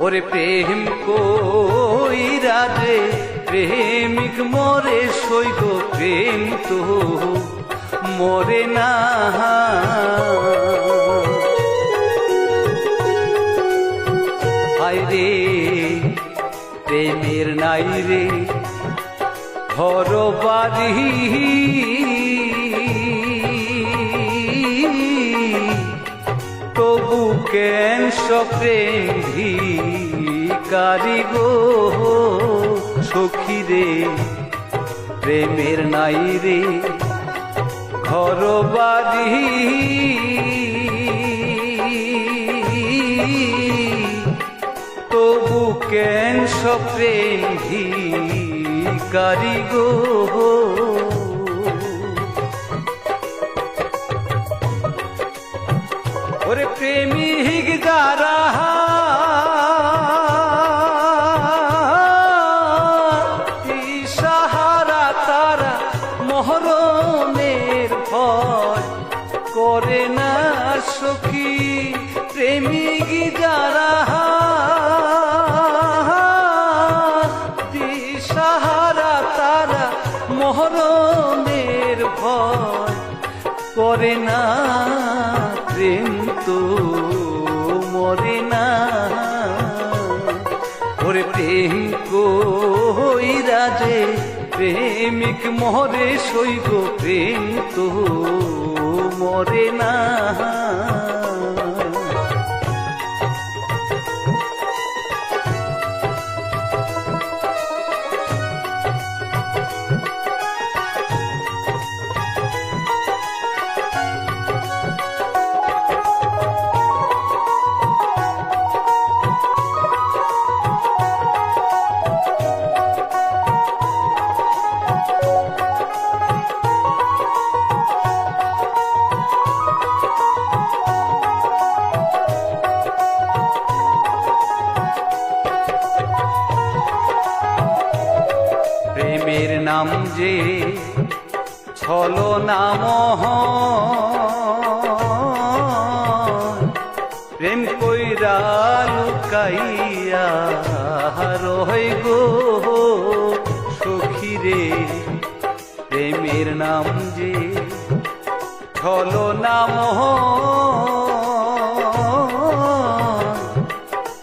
ওরে প্রেম কইরা রে প্রেমিক মরে সইগ প্রেম তো মরে না। হায় রে প্রেমের নাই রে ঘর বাড়ি, তবু কেন প্রেম ভিখারি গো সখী রে প্রেমের নাই রে ঘর বাড়ি, তবু কেন প্রেম ভিখারি গো। ওরে প্রেমিক যারা দিশাহারা তারা মরণের ভয় করে না সখী। প্রেমিক যারা দিশাহারা তারা মরণের ভয় করে না, প্রেম তো মরে না। ওরে প্রেম কইরা যে প্রেমিক মরে সইগ প্রেম তো মরে না। প্রেমের নাম যে ছলনা প্রেম কইরা লুকাইয়া রয় গো সখী রে। প্রেমের নাম যে ছলনা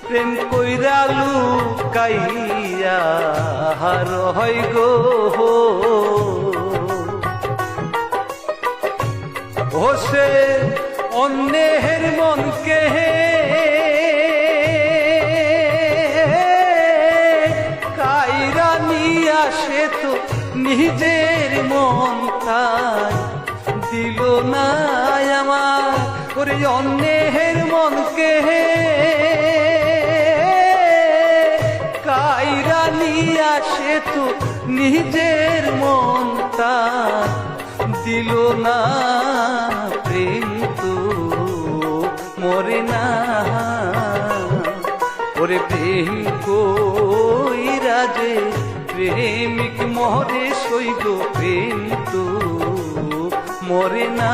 প্রেম কইরা লুকাইয়া রয় গো। হোসে অন্যের মনকে কাইরা নিয়া সে তো নিজের মন তাই দিল না আমার। ওরে অন্যের মনকে কাইরা নিয়া সে তো নিজের মন তাই দিল না, প্রেম তো মরে না। ওরে প্রেম কইরা যে প্রেমিক মরে সইগ প্রেম তো মরে না।